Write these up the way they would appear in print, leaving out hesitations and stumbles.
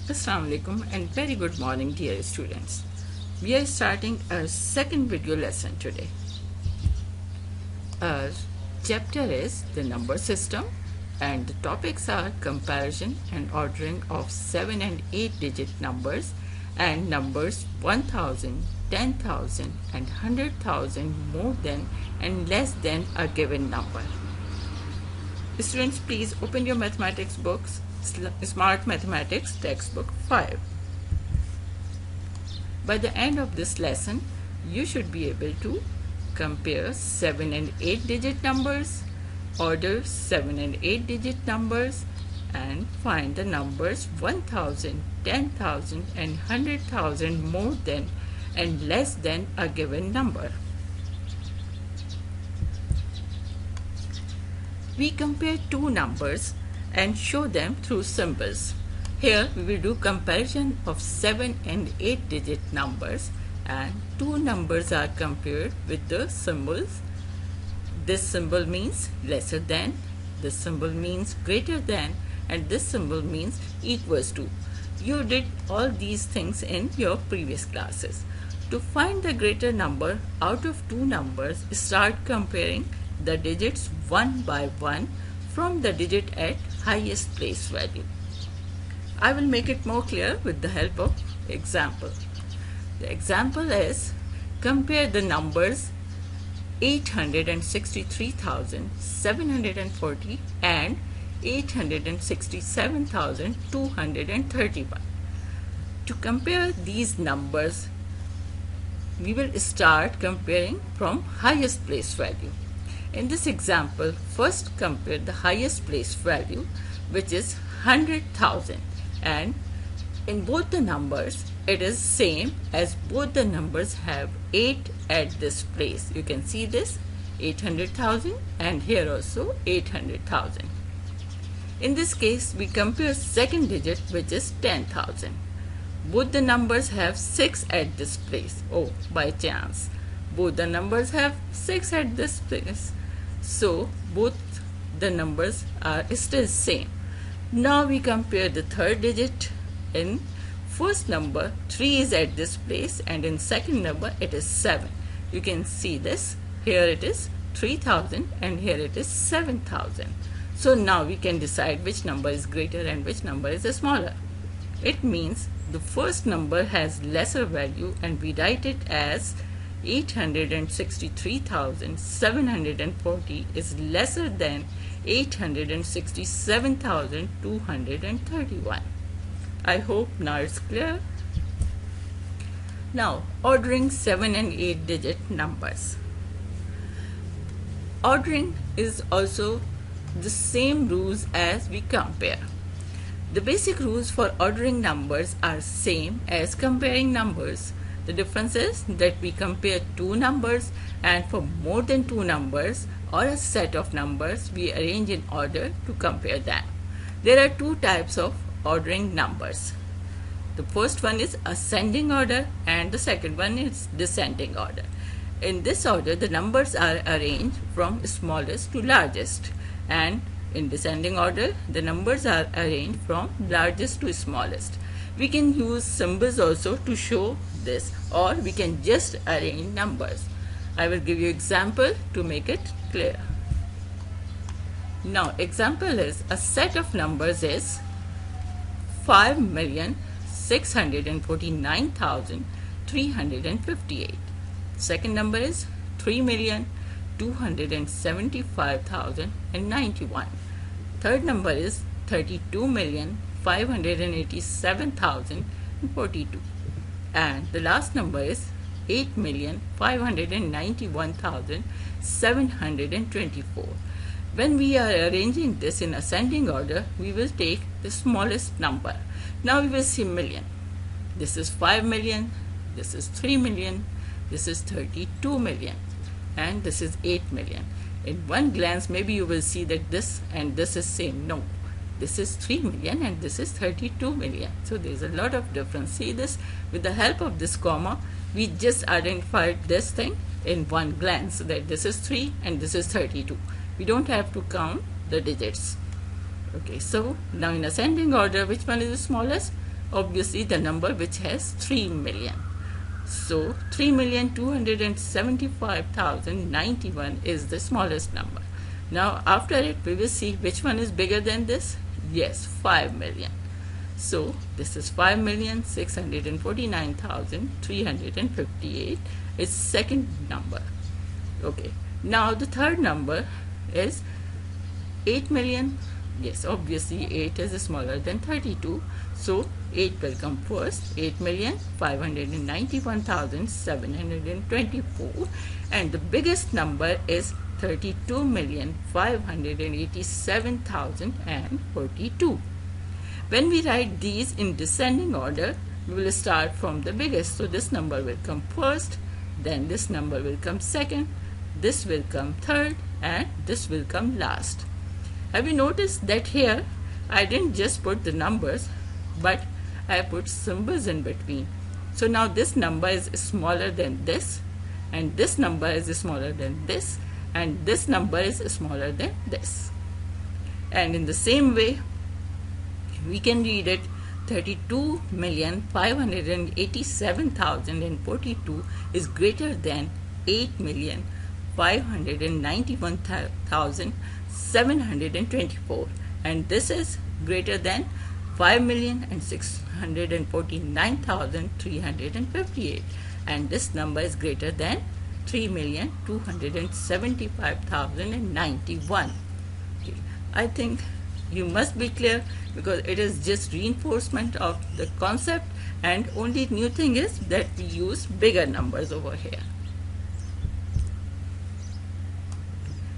Assalamu alaikum and very good morning dear students. We are starting our second video lesson today. Our chapter is the number system and the topics are comparison and ordering of 7 and 8 digit numbers and numbers 1000, 10,000 and 100,000 more than and less than a given number. Students, please open your mathematics books, Smart Mathematics Textbook 5. By the end of this lesson, you should be able to compare 7 and 8 digit numbers, order 7 and 8 digit numbers, and find the numbers 1000, 10,000 and 100,000 more than and less than a given number. We compare two numbers and show them through symbols. Here we will do comparison of 7 and 8 digit numbers, and two numbers are compared with the symbols. This symbol means lesser than, this symbol means greater than, and this symbol means equals to. You did all these things in your previous classes. To find the greater number out of two numbers, start comparing the digits one by one from the digit at highest place value. I will make it more clear with the help of example. The example is compare the numbers 863,740 and 867,231. To compare these numbers, we will start comparing from highest place value. In this example, first compare the highest place value, which is 100,000, and in both the numbers it is same as both the numbers have 8 at this place. You can see this 800,000 and here also 800,000. In this case we compare second digit, which is 10,000. Both the numbers have 6 at this place. Oh, by chance both the numbers have 6 at this place, so both the numbers are still same. Now we compare the third digit. In first number 3 is at this place and in second number it is 7. You can see this, here it is 3,000 and here it is 7,000. So now we can decide which number is greater and which number is smaller. It means the first number has lesser value and we write it as 863,740 is lesser than 867,231. I hope now it's clear. Now, ordering 7 and 8 digit numbers. Ordering is also the same rules as we compare. The basic rules for ordering numbers are same as comparing numbers. The difference is that we compare two numbers, and for more than two numbers or a set of numbers, we arrange in order to compare them. There are two types of ordering numbers. The first one is ascending order and the second one is descending order. In this order, the numbers are arranged from smallest to largest, and in descending order, the numbers are arranged from largest to smallest. We can use symbols also to show this, or we can just arrange numbers. I will give you example to make it clear. Now example is a set of numbers is 5,649,358. Second number is 3,275,091. Third number is 32,587,042. And the last number is 8,591,724. When we are arranging this in ascending order, we will take the smallest number. Now we will see million. This is 5 million, this is 3 million, this is 32 million, and this is 8 million. In one glance, maybe you will see that this and this is same. No, this is 3 million and this is 32 million. So there is a lot of difference. See this? With the help of this comma, we just identified this thing in one glance, that this is 3 and this is 32. We don't have to count the digits. Okay, so now in ascending order, which one is the smallest? obviously the number which has 3 million. So 3,275,091 is the smallest number. Now after it we will see which one is bigger than this. Yes, 5 million. So this is 5,649,358 is second number. Okay, now the third number is 8 million. Yes, obviously 8 is smaller than 32, so 8 will come first. 8,591,724, and the biggest number is 32,587,042. When we write these in descending order, we will start from the biggest. So this number will come first, then this number will come second, this will come third, and this will come last. Have you noticed that here I didn't just put the numbers, but I put symbols in between. So now this number is smaller than this, and this number is smaller than this, and this number is smaller than this. And in the same way, we can read it 32,587,042 is greater than 8,591,724, and this is greater than 5,649,358, and this number is greater than 3,275,091. Okay. I think you must be clear, because it is just reinforcement of the concept, and only new thing is that we use bigger numbers over here.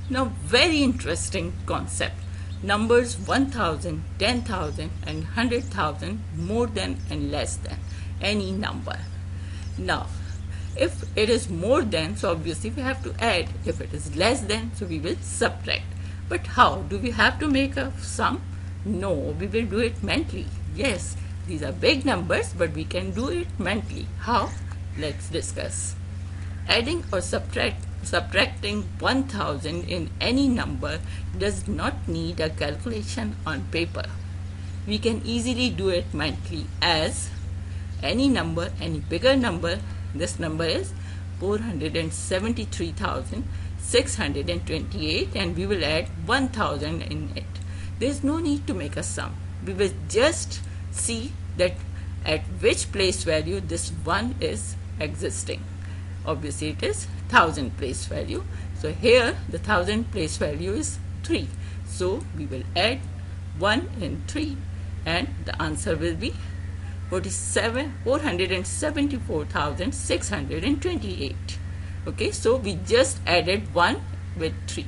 Now, very interesting concept. Numbers 1,000, 10,000 and 100,000, more than and less than any number. Now, if it is more than, so obviously we have to add. If it is less than, so we will subtract. But how? Do we have to make a sum? No, we will do it mentally. Yes, these are big numbers, but we can do it mentally. How? Let's discuss. Adding or subtracting 1,000 in any number does not need a calculation on paper. We can easily do it mentally, as any number, any bigger number, this number is 473,628, and we will add 1,000 in it. There is no need to make a sum. We will just see that at which place value this 1 is existing. Obviously it is 1,000 place value. So here the 1,000 place value is 3. So we will add 1 in 3, and the answer will be 474,628. Okay, so we just added 1 with 3.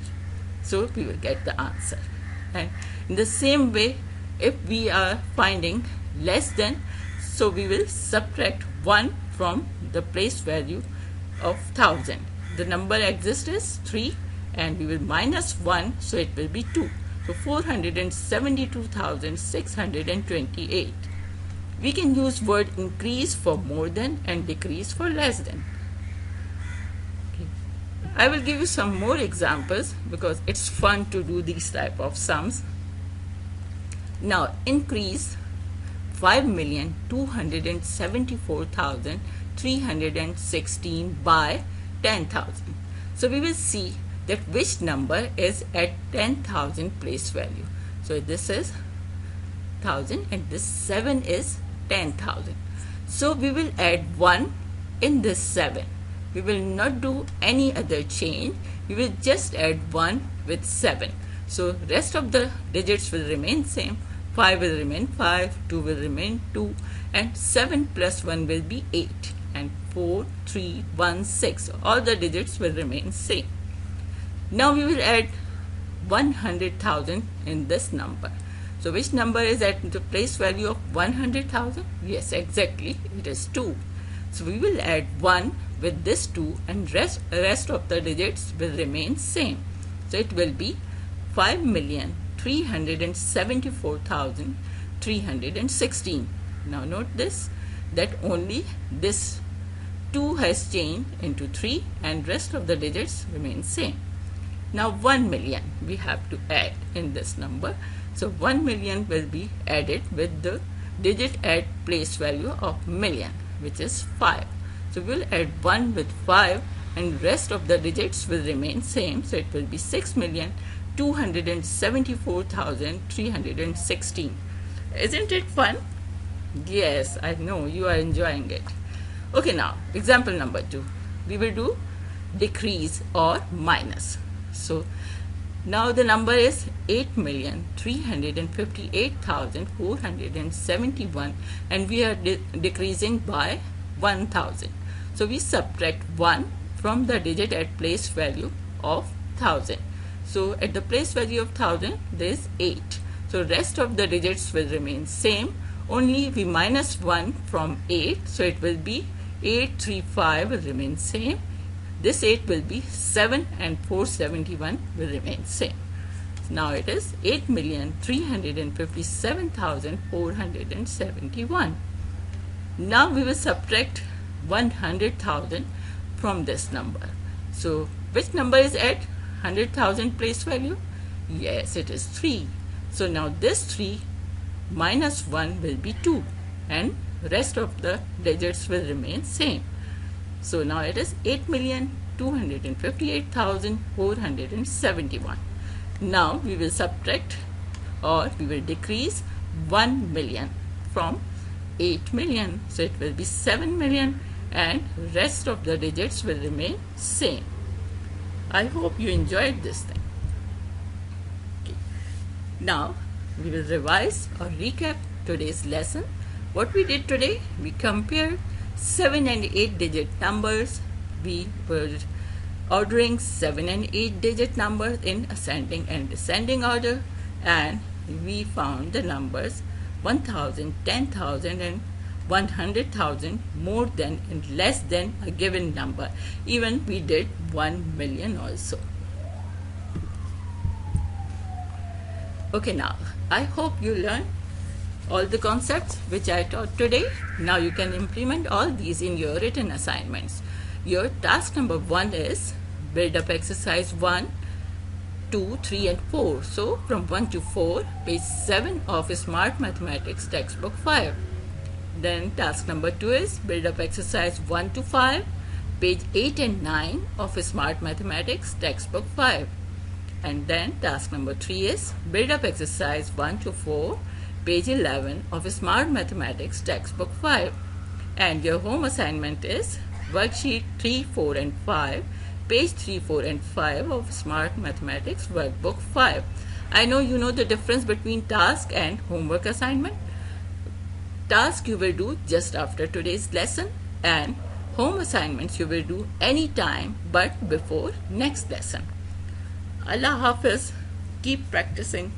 So we will get the answer. And in the same way, if we are finding less than, so we will subtract 1 from the place value of 1,000. The number exists is 3, and we will minus 1, so it will be 2. So 472,628. We can use word increase for more than and decrease for less than. Okay. I will give you some more examples because it's fun to do these type of sums. Now increase 5,274,316 by 10,000. So we will see that which number is at 10,000 place value. So this is 1,000 and this 7 is 10,000. So we will add 1 in this 7. We will not do any other change. We will just add 1 with 7. So rest of the digits will remain same. 5 will remain 5, 2 will remain 2, and 7 plus 1 will be 8, and 4, 3, 1, 6. All the digits will remain same. Now we will add 100,000 in this number. So which number is at the place value of 100,000? Yes, exactly, it is 2. So we will add 1 with this 2, and rest of the digits will remain same. So it will be 5,374,316. Now note this, that only this 2 has changed into 3 and rest of the digits remain same. Now 1 million we have to add in this number. So 1 million will be added with the digit at place value of million, which is 5. So we will add 1 with 5 and rest of the digits will remain same. So it will be 6,274,316. Isn't it fun? Yes, I know you are enjoying it. Okay, now example number 2. We will do decrease or minus. So now the number is 8,358,471 and we are decreasing by 1,000. So we subtract 1 from the digit at place value of 1,000. So at the place value of 1,000 there is 8. So rest of the digits will remain same. Only we minus 1 from 8. So it will be 835 will remain same. This 8 will be 7 and 471 will remain same. Now it is 8,357,471. Now we will subtract 100,000 from this number. So which number is at 100,000 place value? Yes, it is 3. So now this 3 minus 1 will be 2 and rest of the digits will remain same. So now it is 8,258,471. Now we will subtract or we will decrease 1 million from 8 million. So it will be 7 million and rest of the digits will remain same. I hope you enjoyed this thing. Okay. Now we will revise or recap today's lesson. What we did today, we compared 7 and 8 digit numbers. We were ordering 7 and 8 digit numbers in ascending and descending order, and we found the numbers 1,000, 10,000 and 100,000 more than and less than a given number. Even we did 1 million also. Okay, now I hope you learned all the concepts which I taught today. Now you can implement all these in your written assignments. Your task number 1 is build up exercise 1, 2, 3 and 4. So from 1 to 4, page 7 of Smart Mathematics textbook 5. Then task number 2 is build up exercise 1 to 5, page 8 and 9 of Smart Mathematics textbook 5. And then task number 3 is build up exercise 1 to 4, page 11 of Smart Mathematics textbook 5. And your home assignment is worksheet 3, 4 and 5, page 3, 4 and 5 of Smart Mathematics workbook 5. I know you know the difference between task and homework assignment. Task you will do just after today's lesson, and home assignments you will do any time but before next lesson. Allah Hafiz. Keep practicing.